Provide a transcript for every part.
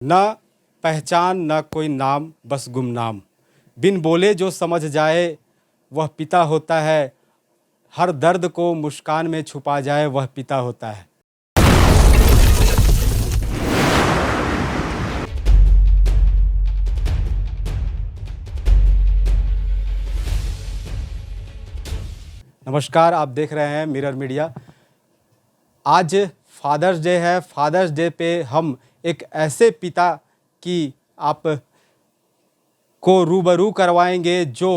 न पहचान न कोई नाम बस गुमनाम। बिन बोले जो समझ जाए वह पिता होता है। हर दर्द को मुस्कान में छुपा जाए वह पिता होता है। नमस्कार, आप देख रहे हैं मिरर मीडिया। आज फादर्स डे है। फादर्स डे पे हम एक ऐसे पिता की आप को रूबरू करवाएंगे जो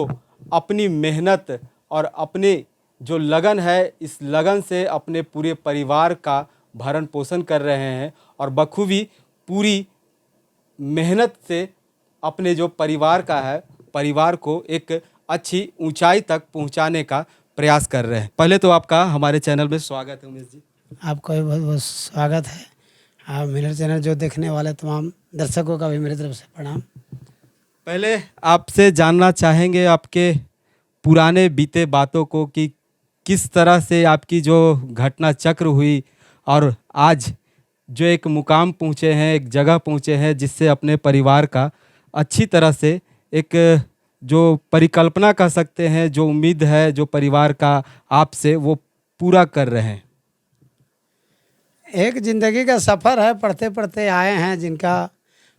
अपनी मेहनत और अपने जो लगन है, इस लगन से अपने पूरे परिवार का भरण पोषण कर रहे हैं और बखूबी पूरी मेहनत से अपने जो परिवार का है, परिवार को एक अच्छी ऊंचाई तक पहुंचाने का प्रयास कर रहे हैं। पहले तो आपका हमारे चैनल में स्वागत है उमेश जी। आपका भी बहुत बहुत स्वागत है। आप मिरर चैनल जो देखने वाले तमाम दर्शकों का भी मेरी तरफ से प्रणाम। पहले आपसे जानना चाहेंगे आपके पुराने बीते बातों को कि किस तरह से आपकी जो घटना चक्र हुई और आज जो एक मुकाम पहुँचे हैं, एक जगह पहुँचे हैं जिससे अपने परिवार का अच्छी तरह से एक जो परिकल्पना कर सकते हैं, जो उम्मीद है जो परिवार का आपसे, वो पूरा कर रहे हैं। एक ज़िंदगी का सफ़र है, पढ़ते पढ़ते आए हैं। जिनका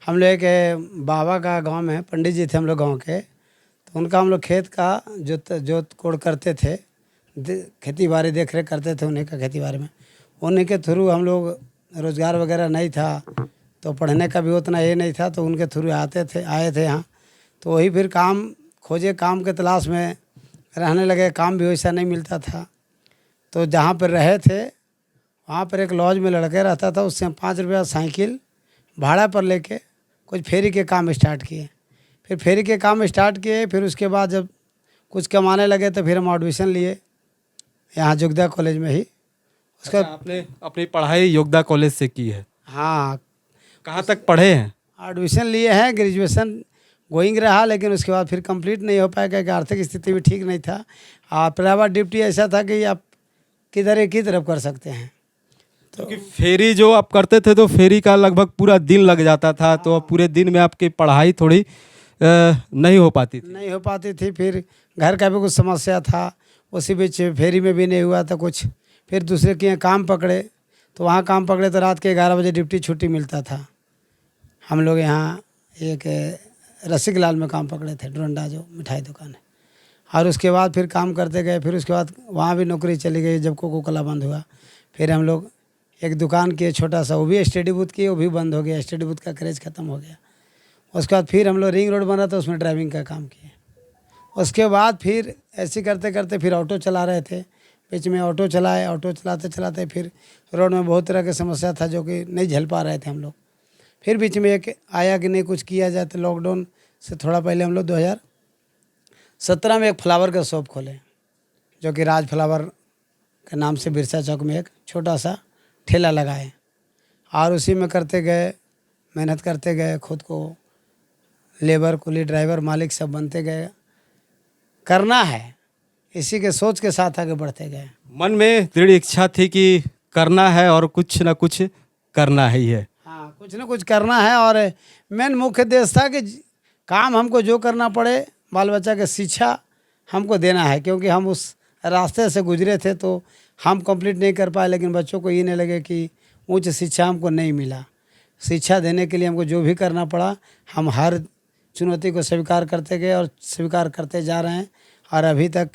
हम लोग एक बाबा का गांव में पंडित जी थे हम लोग गांव के, तो उनका हम लोग खेत का जोत कोड़ करते थे, खेती बाड़ी देख रेख करते थे उन्हीं का खेती बाड़ी में। उन्हीं के थ्रू हम लोग, रोज़गार वगैरह नहीं था तो पढ़ने का भी उतना ये नहीं था, तो उनके थ्रू आए थे यहाँ। तो वही फिर काम खोजे, काम के तलाश में रहने लगे। काम भी वैसा नहीं मिलता था, तो जहाँ पर रहे थे वहाँ पर एक लॉज में लड़के रहता था। उससे हम 5 रुपया साइकिल भाड़ा पर लेके कुछ फेरी के काम स्टार्ट किए। फिर फेरी के काम स्टार्ट किए, फिर उसके बाद जब कुछ कमाने लगे तो फिर हम एडमिशन लिए यहाँ जोगदा कॉलेज में ही। उसका आपने अपनी पढ़ाई योगदा कॉलेज से की है? हाँ। कहाँ तक पढ़े हैं? एडमिशन लिए हैं, ग्रेजुएशन गोइंग रहा, लेकिन उसके बाद फिर कंप्लीट नहीं हो पाया क्योंकि आर्थिक स्थिति भी ठीक नहीं था। और प्राइवेट ड्यूटी ऐसा था कि आप किधर एक ही तरफ कर सकते हैं। क्योंकि फेरी जो आप करते थे तो फेरी का लगभग पूरा दिन लग जाता था, तो पूरे दिन में आपकी पढ़ाई थोड़ी नहीं हो पाती थी। फिर घर का भी कुछ समस्या था, उसी बीच फेरी में भी नहीं हुआ था कुछ। फिर दूसरे के यहाँ काम पकड़े, तो वहाँ काम पकड़े तो रात के 11 बजे ड्यूटी छुट्टी मिलता था। हम लोग यहाँ एक रसिक लाल में काम पकड़े थे, डोरंडा जो मिठाई दुकान है। और उसके बाद फिर काम करते गए। फिर उसके बाद वहाँ भी नौकरी चली गई जब कोको कोला बंद हुआ। फिर हम लोग एक दुकान किए छोटा सा, वो भी स्टडी बूथ किए, वो भी बंद हो गया। स्टडी बूथ का क्रेज ख़त्म हो गया। उसके बाद फिर हम लोग रिंग रोड बना था, उसमें ड्राइविंग का काम किए। उसके बाद फिर ऐसे करते करते फिर ऑटो चला रहे थे। बीच में ऑटो चलाए, ऑटो चलाते चलाते फिर रोड में बहुत तरह की समस्या था जो कि नहीं झेल पा रहे थे हम लोग। फिर बीच में एक आया कि नहीं कुछ किया जाए, तो लॉकडाउन से थोड़ा पहले हम लोग 2017 में एक फ्लावर का शॉप खोले, जो कि राज फ्लावर के नाम से बिरसा चौक में एक छोटा सा ठेला लगाए। और उसी में करते गए, मेहनत करते गए, खुद को लेबर, कुली, ड्राइवर, मालिक सब बनते गए। करना है, इसी के सोच के साथ आगे बढ़ते गए। मन में दृढ़ इच्छा थी कि करना है और कुछ ना कुछ करना ही है। हाँ, कुछ ना कुछ करना है। और मेन मुख्य उद्देश्य था कि काम हमको जो करना पड़े, बाल बच्चा के शिक्षा हमको देना है, क्योंकि हम उस रास्ते से गुजरे थे तो हम कंप्लीट नहीं कर पाए। लेकिन बच्चों को ये नहीं लगे कि उच्च शिक्षा हमको नहीं मिला। शिक्षा देने के लिए हमको जो भी करना पड़ा, हम हर चुनौती को स्वीकार करते गए और स्वीकार करते जा रहे हैं। और अभी तक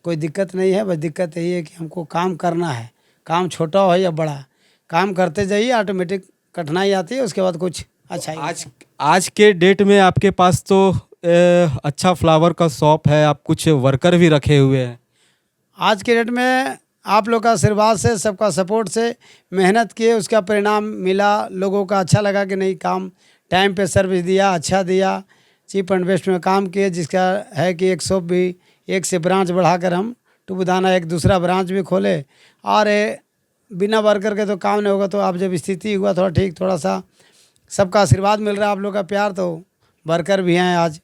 कोई दिक्कत नहीं है। बस दिक्कत यही है कि हमको काम करना है। काम छोटा हो या बड़ा, काम करते जाइए, ऑटोमेटिक कठिनाई आती है, उसके बाद कुछ अच्छा ही। आज के डेट में आपके पास तो अच्छा फ्लावर का शॉप है, आप कुछ वर्कर भी रखे हुए हैं। आज के डेट में आप लोग का आशीर्वाद से, सबका सपोर्ट से मेहनत किए, उसका परिणाम मिला। लोगों का अच्छा लगा कि नहीं, काम टाइम पे सर्विस दिया, अच्छा दिया, चीप एंड बेस्ट में काम किए। जिसका है कि एक शॉप भी, एक से ब्रांच बढ़ाकर हम टुबुदाना एक दूसरा ब्रांच भी खोले। और बिना वर्कर के तो काम नहीं होगा। तो आप जब स्थिति हुआ थोड़ा ठीक, थोड़ा सा सबका आशीर्वाद मिल रहा है, आप लोग का प्यार, तो वर्कर भी हैं, आज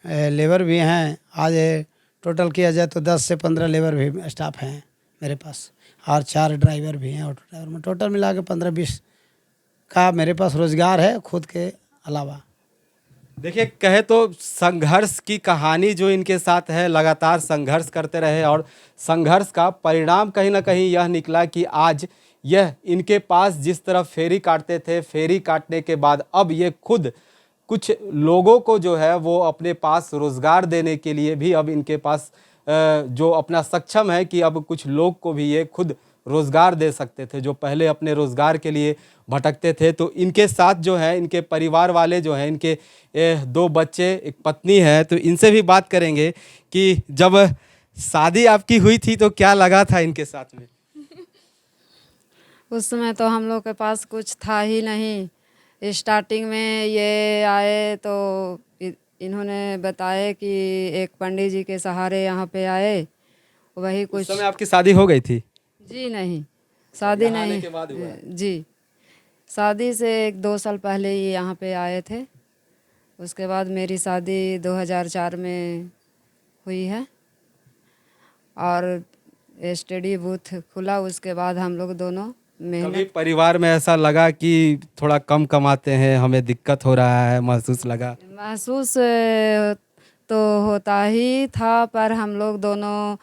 लेबर भी हैं। आज टोटल किया जाए तो 10 से 15 लेबर भी स्टाफ हैं मेरे पास, और 4 ड्राइवर भी हैं। ऑटो ड्राइवर में टोटल मिला के 15-20 का मेरे पास रोज़गार है खुद के अलावा। देखिए, कहे तो संघर्ष की कहानी जो इनके साथ है, लगातार संघर्ष करते रहे और संघर्ष का परिणाम कहीं ना कहीं यह निकला कि आज यह इनके पास जिस तरह फेरी काटते थे, फेरी काटने के बाद अब ये खुद कुछ लोगों को जो है वो अपने पास रोज़गार देने के लिए भी अब इनके पास जो अपना सक्षम है कि अब कुछ लोग को भी ये खुद रोज़गार दे सकते थे, जो पहले अपने रोज़गार के लिए भटकते थे। तो इनके साथ जो है इनके परिवार वाले जो हैं, इनके 2 बच्चे, एक पत्नी है, तो इनसे भी बात करेंगे कि जब शादी आपकी हुई थी तो क्या लगा था इनके साथ में? उस समय तो हम लोग के पास कुछ था ही नहीं। स्टार्टिंग में ये आए तो इन्होंने बताया कि एक पंडित जी के सहारे यहाँ पे आए, वही उस कुछ। समय आपकी शादी हो गई थी? जी नहीं, शादी यहाँ आने नहीं। के बाद हुआ है? जी, शादी से 1-2 साल पहले ही यहाँ पे आए थे। उसके बाद मेरी शादी 2004 में हुई है और स्टडी बूथ खुला। उसके बाद हम लोग दोनों कभी मेहनत। परिवार में ऐसा लगा कि थोड़ा कम कमाते हैं, हमें दिक्कत हो रहा है, महसूस लगा? महसूस तो होता ही था, पर हम लोग दोनों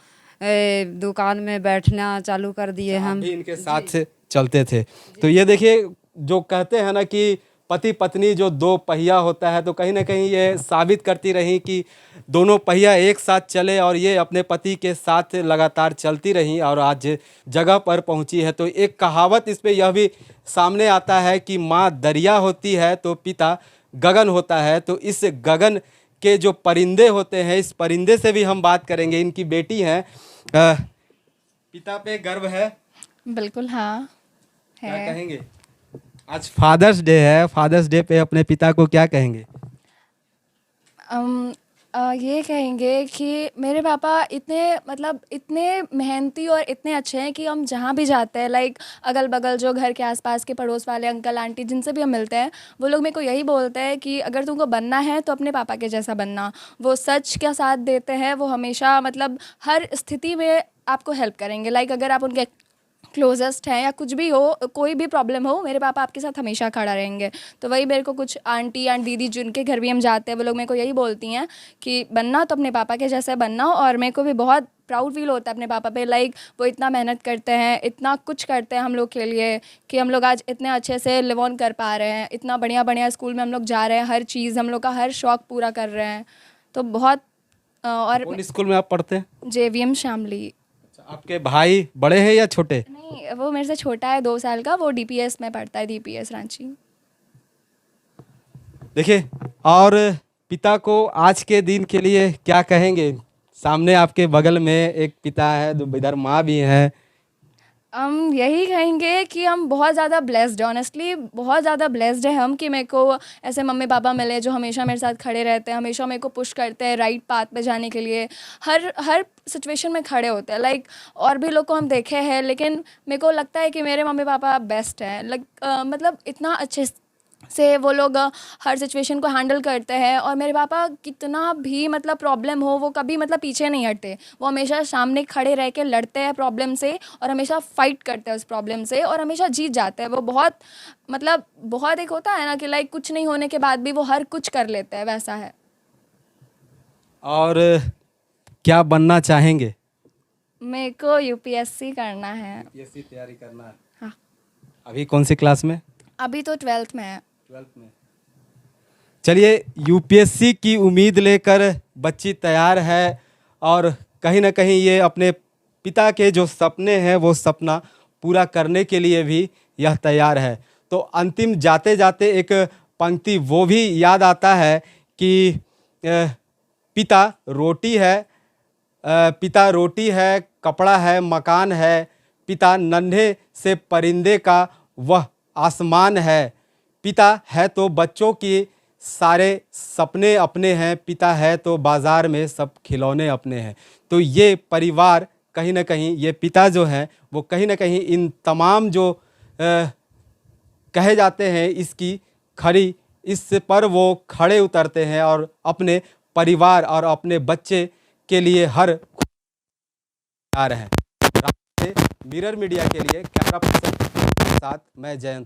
दुकान में बैठना चालू कर दिए। आप हम भी इनके साथ से चलते थे। तो ये देखिए, जो कहते हैं ना कि पति पत्नी जो 2 पहिया होता है, तो कहीं ना कहीं ये साबित करती रही कि दोनों पहिया एक साथ चले और ये अपने पति के साथ लगातार चलती रहीं और आज जगह पर पहुंची है। तो एक कहावत इस पे यह भी सामने आता है कि माँ दरिया होती है तो पिता गगन होता है। तो इस गगन के जो परिंदे होते हैं, इस परिंदे से भी हम बात करेंगे। इनकी बेटी हैं, पिता पे गर्व है? बिल्कुल हाँ क्या है। कहेंगे? आज फादर्स डे है, फादर्स डे पे अपने पिता को क्या कहेंगे? ये कहेंगे कि मेरे पापा इतने मतलब इतने मेहनती और इतने अच्छे हैं कि हम जहाँ भी जाते हैं, लाइक अगल बगल जो घर के आसपास के पड़ोस वाले अंकल आंटी जिनसे भी हम मिलते हैं, वो लोग मेरे को यही बोलते हैं कि अगर तुमको बनना है तो अपने पापा के जैसा बनना। वो सच का साथ देते हैं, वो हमेशा मतलब हर स्थिति में आपको हेल्प करेंगे। लाइक अगर आप उनके क्लोजेस्ट हैं या कुछ भी हो, कोई भी प्रॉब्लम हो, मेरे पापा आपके साथ हमेशा खड़ा रहेंगे। तो वही मेरे को कुछ आंटी एंड दीदी जिनके घर भी हम जाते हैं, वो लोग मेरे को यही बोलती हैं कि बनना तो अपने पापा के जैसे बनना। और मेरे को भी बहुत प्राउड फील होता है अपने पापा पे। लाइक वो इतना मेहनत करते हैं, इतना कुछ करते हैं हम लोग के लिए कि हम लोग आज इतने अच्छे से लिव ऑन कर पा रहे हैं। इतना बढ़िया बढ़िया स्कूल में हम लोग जा रहे हैं, हर चीज़ हम लोग का हर शौक़ पूरा कर रहे हैं। तो बहुत और कौन स्कूल में आप पढ़ते हैं? JVM शामली। आपके भाई बड़े हैं या छोटे? नहीं, वो मेरे से छोटा है, 2 साल का। वो DPS में पढ़ता है, DPS रांची। देखिए, और पिता को आज के दिन के लिए क्या कहेंगे? सामने आपके बगल में एक पिता है, इधर माँ भी है। हम यही कहेंगे कि हम बहुत ज़्यादा ब्लेस्ड हैं, ऑनेस्टली बहुत ज़्यादा ब्लेस्ड है हम कि मेरे को ऐसे मम्मी पापा मिले जो हमेशा मेरे साथ खड़े रहते हैं, हमेशा मेरे को पुश करते हैं राइट पाथ पे जाने के लिए। हर सिचुएशन में खड़े होते हैं। लाइक और भी लोग को हम देखे हैं, लेकिन मेरे को लगता है कि मेरे मम्मी पापा बेस्ट हैं। लाइक मतलब इतना अच्छे से वो लोग हर सिचुएशन को हैंडल करते हैं। और मेरे पापा कितना भी मतलब प्रॉब्लम हो, वो कभी मतलब पीछे नहीं हटते। वो हमेशा सामने खड़े रह के लड़ते हैं प्रॉब्लम से और हमेशा फाइट करते हैं उस प्रॉब्लम से और हमेशा जीत जाते हैं। वो बहुत मतलब बहुत एक होता है ना कि लाइक कुछ नहीं होने के बाद भी वो हर कुछ कर लेते हैं, वैसा है। और क्या बनना चाहेंगे? मेरे को UPSC करना है। UPSC तैयारी करना है। हाँ। अभी कौन सी क्लास में? अभी तो 12th में है। 12th में। चलिए, UPSC की उम्मीद लेकर बच्ची तैयार है और कहीं ना कहीं ये अपने पिता के जो सपने हैं वो सपना पूरा करने के लिए भी यह तैयार है। तो अंतिम जाते जाते एक पंक्ति वो भी याद आता है कि पिता रोटी है, पिता रोटी है, कपड़ा है, मकान है, पिता नन्हे से परिंदे का वह आसमान है, पिता है तो बच्चों की सारे सपने अपने हैं, पिता है तो बाज़ार में सब खिलौने अपने हैं। तो ये परिवार कहीं ना कहीं, ये पिता जो हैं वो कहीं ना कहीं इन तमाम जो कहे जाते हैं इसकी खरी, इस पर वो खड़े उतरते हैं और अपने परिवार और अपने बच्चे के लिए हर तैयार हैं। मिरर मीडिया के लिए कैमरा पर्सन के साथ मैं जयंत।